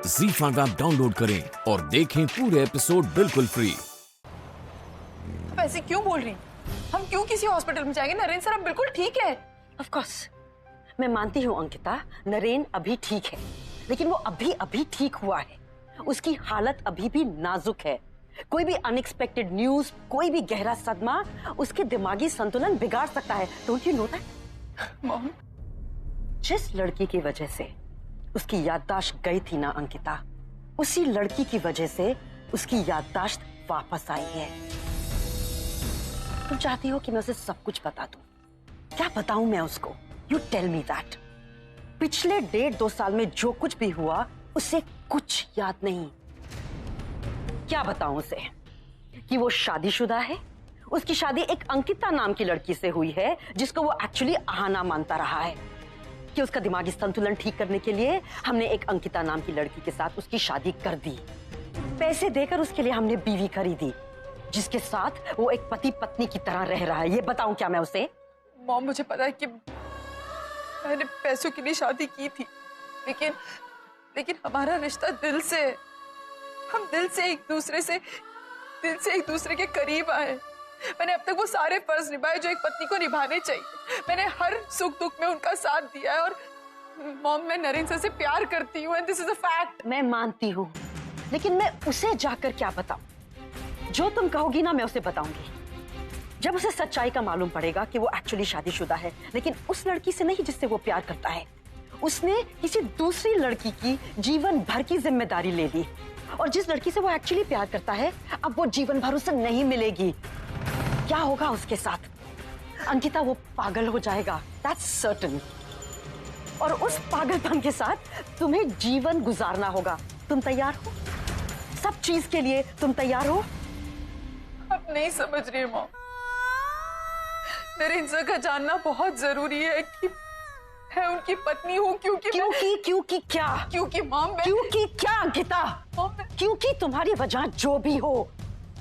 ZEE5 app download करें और देखें पूरे एपिसोड बिल्कुल फ्री। अब ऐसे क्यों बोल रही? हम क्यों किसी हॉस्पिटल में जाएंगे? नरेंद्र सर अब बिल्कुल ठीक है। ऑफ कोर्स मैं मानती हूँ अंकिता, नरेन अभी ठीक है, लेकिन वो अभी ठीक हुआ है। उसकी हालत अभी भी नाजुक है। कोई भी अनएक्सपेक्टेड न्यूज, कोई भी गहरा सदमा उसके दिमागी संतुलन बिगाड़ सकता है। Don't you know that? Mom, जिस लड़की की वजह से उसकी याददाश्त गई थी ना अंकिता, उसी लड़की की वजह से उसकी याददाश्त वापस आई है। तुम चाहती हो कि मैं उसे सब कुछ बता दूं? क्या बताऊं मैं उसको? You tell me that. पिछले 1.5-2 साल में जो कुछ भी हुआ उसे कुछ याद नहीं। क्या बताऊं उसे? कि वो शादीशुदा है, उसकी शादी एक अंकिता नाम की लड़की से हुई है जिसको वो एक्चुअली आहाना मानता रहा है, कि उसका दिमागी संतुलन ठीक करने के लिए हमने एक अंकिता नाम की लड़की के साथ उसकी शादी कर दी। पैसे देकर उसके लिए हमने बीवी खरीदी जिसके साथ वो एक पति पत्नी की तरह रह रहा है। ये बताऊं क्या मैं उसे? मॉम मुझे पता है कि मैंने पैसों के लिए शादी की थी, लेकिन हमारा रिश्ता दिल से है। हम दिल से एक दूसरे के करीब आए। मैंने अब तक वो सारे फर्ज निभाए जो एक पत्नी को निभाने चाहिए। मैंने हर सुख दुख में उनका साथ दिया है। और मॉम, मैं नरेंद्र सर से प्यार करती हूँ, and this is a fact. मैं मानती हूँ, लेकिन मैं उसे जाकर क्या बताऊं? जो तुम कहोगी ना मैं उसे बताऊंगी। जब उसे सच्चाई का मालूम पड़ेगा कि वो एक्चुअली शादीशुदा है, लेकिन उस लड़की से नहीं जिससे वो प्यार करता है। उसने किसी दूसरी लड़की की जीवन भर की जिम्मेदारी ले ली, और जिस लड़की से वो एक्चुअली प्यार करता है अब वो जीवन भर उसे नहीं मिलेगी। क्या होगा उसके साथ? अंकिता, वो पागल हो जाएगा, दैट्स सर्टेन। और उस पागलपन के साथ तुम्हें जीवन गुजारना होगा। तुम तैयार हो? सब चीज के लिए तुम तैयार हो? अब नहीं समझ रही मॉम। नरेंद्र सर का जानना बहुत जरूरी है कि मैं उनकी पत्नी हूँ। क्योंकि क्या? क्योंकि मॉम, क्योंकि क्या अंकिता? मॉम, क्योंकि तुम्हारी वजह जो भी हो,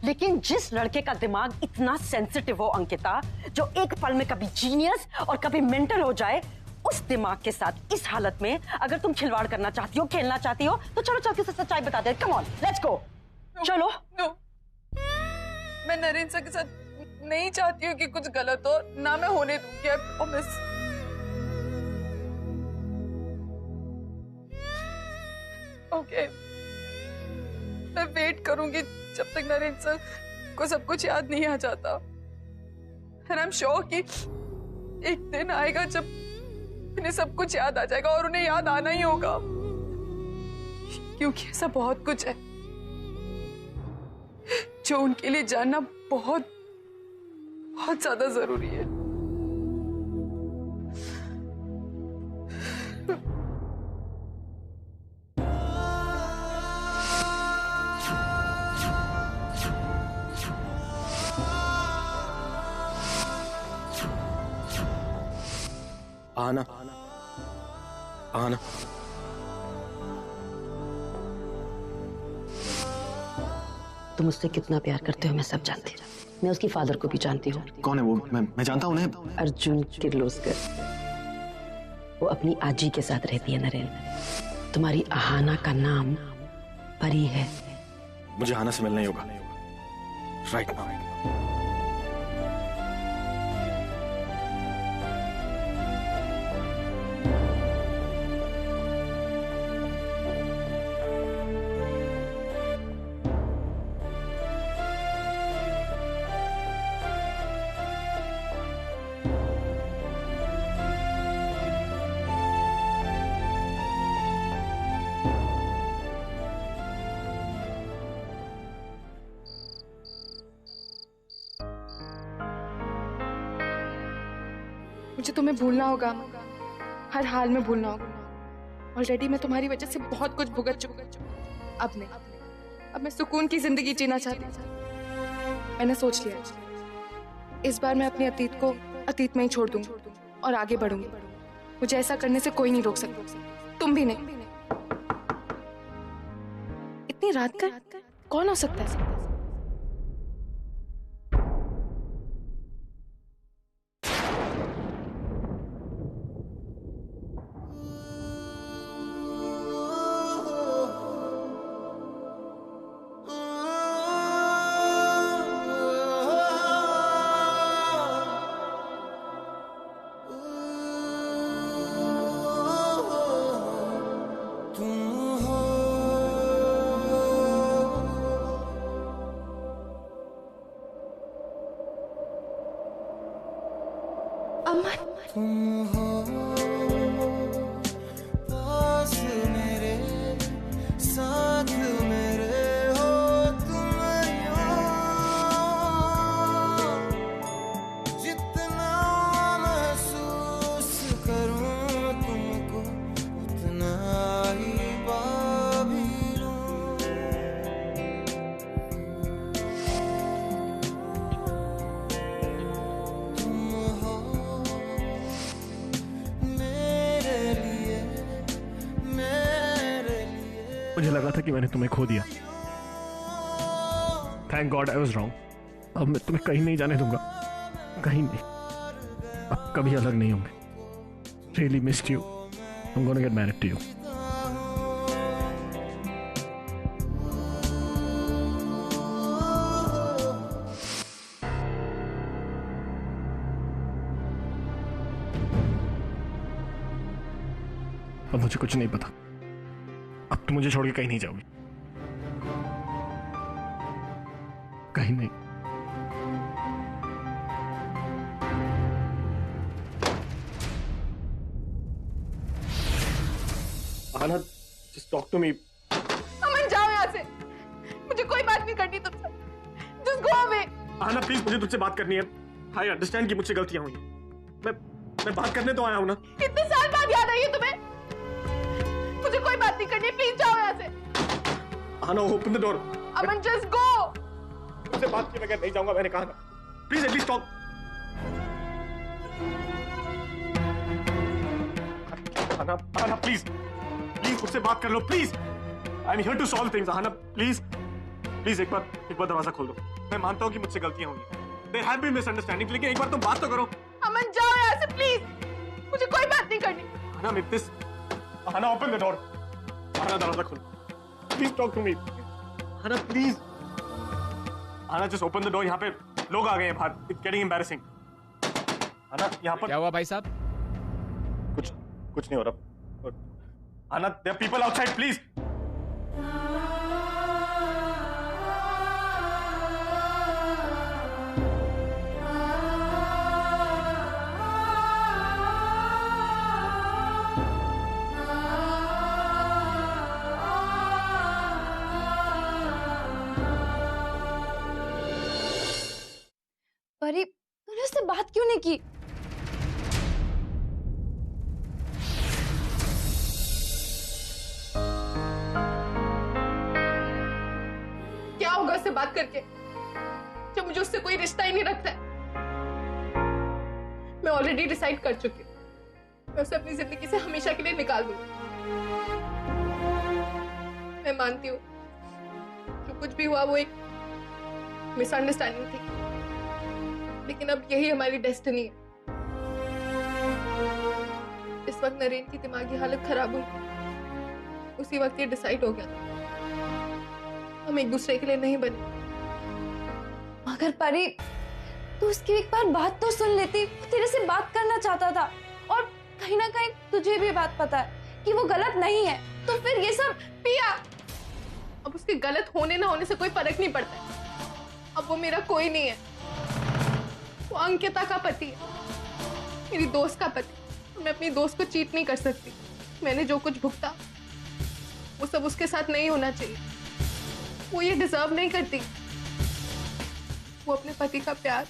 लेकिन जिस लड़के का दिमाग इतना सेंसिटिव हो अंकिता, जो एक पल में कभी जीनियस और कभी मेंटल हो जाए, उस दिमाग के साथ इस हालत में अगर तुम खिलवाड़ करना चाहती हो, खेलना चाहती हो, तो चलो चल के उसे सच्चाई बता दे। Come on, let's go. चलो। नो, मैं नरेंद्र सर के साथ नहीं चाहती हूँ कि कुछ गलत हो, ना मैं होने दूंगी। I promise. ओके, मैं वेट करूंगी जब तक नरेंद्र सर को सब कुछ याद नहीं आ जाता। एंड आई एम श्योर कि एक दिन आएगा जब उन्हें सब कुछ याद आ जाएगा, और उन्हें याद आना ही होगा, क्योंकि ऐसा बहुत कुछ है जो उनके लिए जानना बहुत बहुत ज्यादा जरूरी है। आना तुम मुझसे कितना प्यार करते हो मैं सब जानती हूँ। मैं उसकी फादर को भी जानती हूँ। कौन है वो? मैं जानता हूँ उन्हें। अर्जुन किर्लोस्कर। वो अपनी आजी के साथ रहती है नरेन। तुम्हारी आहाना का नाम परी है। मुझे आना से मिलना ही होगा राइट नाउ। मुझे तुम्हें भूलना होगा, हर हाल में भूलना होगा। ऑलरेडी मैं तुम्हारी वजह से बहुत कुछ भुगत चुकी। अब मैं सुकून की जिंदगी जीना चाहती हूँ। मैंने सोच लिया, इस बार मैं अपने अतीत को अतीत में ही छोड़ दूंगी और आगे बढ़ूंगी। मुझे ऐसा करने से कोई नहीं रोक सकता, तुम भी नहीं। इतनी रात का कौन हो सकता है? तुम हो पास मेरे, साथ मेरे हो तुम यूं। जितना महसूस करूं तुमको उतना ही बाभी लूं। तुम हो मेरे लिए, मेरे लिए। मुझे लगा था कि मैंने तुम्हें खो दिया। Thank God I was wrong. अब मैं तुम्हें कहीं नहीं जाने दूंगा, कहीं नहीं। अब कभी अलग नहीं होंगे। Really missed you. I'm gonna get married to you. अब मुझे कुछ नहीं पता। अब तुम मुझे छोड़ के कहीं नहीं जाओगी, कहीं नहीं। आना, just talk to me. अमन जाओ यहाँ से, मुझे कोई बात नहीं करनी तुमसे। Just go away. आना प्लीज, मुझे तुझसे बात करनी है। आई अंडरस्टैंड कि मुझसे गलतियां हुई हैं। मैं बात करने तो आया हूं ना। इतने साल बाद याद आई है तुम्हें? मुझे कोई बात नहीं करनी, प्लीज जाओ यहाँ से। आना, open the door. Aman just go. तुझसे बात किए बगैर नहीं जाऊंगा, मैंने कहा ना। Please at least talk. आना प्लीज, प्लीज मुझसे बात कर लो please. I am here to solve things. आना प्लीज, प्लीज एक बार दरवाजा खोल दो। मैं मानता हूँ कि मुझसे गलतियां हुई हैं। There have been misunderstandings, लेकिन एक बार तुम बात तो करो। अमन जाओ यहाँ से प्लीज, मुझे कोई बात नहीं करनी। आना with this, आना open the door। आना दरवाजा खोलो। Please talk to me। आना प्लीज। आना just open the door। यहाँ पे लोग आ गए हैं बाहर। It's getting embarrassing। आना यहाँ पर क्या हुआ भाई साहब? कुछ नहीं हो रहा। आना, there are people outside, please। परी, तूने उससे बात क्यों नहीं की? क्या होगा उससे बात करके, जब मुझे उससे कोई रिश्ता ही नहीं रखता है? मैं ऑलरेडी डिसाइड कर चुकी हूँ, मैं उसे अपनी जिंदगी से हमेशा के लिए निकाल दूंगी। मैं मानती हूँ जो कुछ भी हुआ वो एक मिसअंडरस्टैंडिंग थी, लेकिन अब यही हमारी डेस्टिनी है। इस वक्त नरेन की दिमागी हालत खराब हुई, उसी वक्त ये डिसाइड हो गया था हम एक दूसरे के लिए नहीं बने। मगर परी, तू उसकी एक बार बात तो सुन लेती। वो तेरे से बात करना चाहता था, और कहीं ना कहीं तुझे भी बात पता है कि वो गलत नहीं है, तो फिर ये सब। पिया, अब उसके गलत होने ना होने से कोई फर्क नहीं पड़ता है। अब वो मेरा कोई नहीं है, वो अंकिता का पति है, मेरी दोस्त का पति। मैं अपनी दोस्त को चीट नहीं कर सकती। मैंने जो कुछ भुगता वो सब उसके साथ नहीं होना चाहिए। वो ये डिजर्व नहीं करती। वो अपने पति का प्यार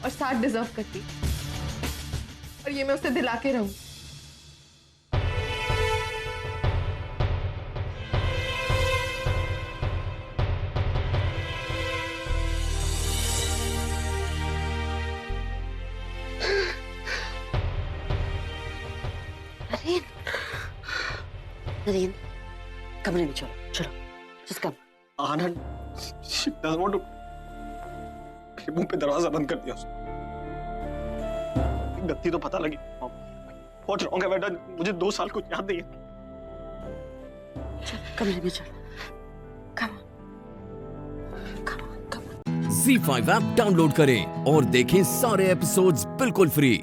और साथ डिजर्व करती, और ये मैं उसे दिला के रहूंगी। नरेन, कमरे में चलो चलो, जिस कम। आना, she doesn't want to। मेरे मुंह पे दरवाजा बंद कर दिया उसने। गलती तो पता लगी। What's wrong have I done? मुझे 2 साल कुछ याद नहीं है। चल कमरे में चलो। Come on। ZEE5 app download करें और देखें सारे एपिसोड्स बिल्कुल फ्री।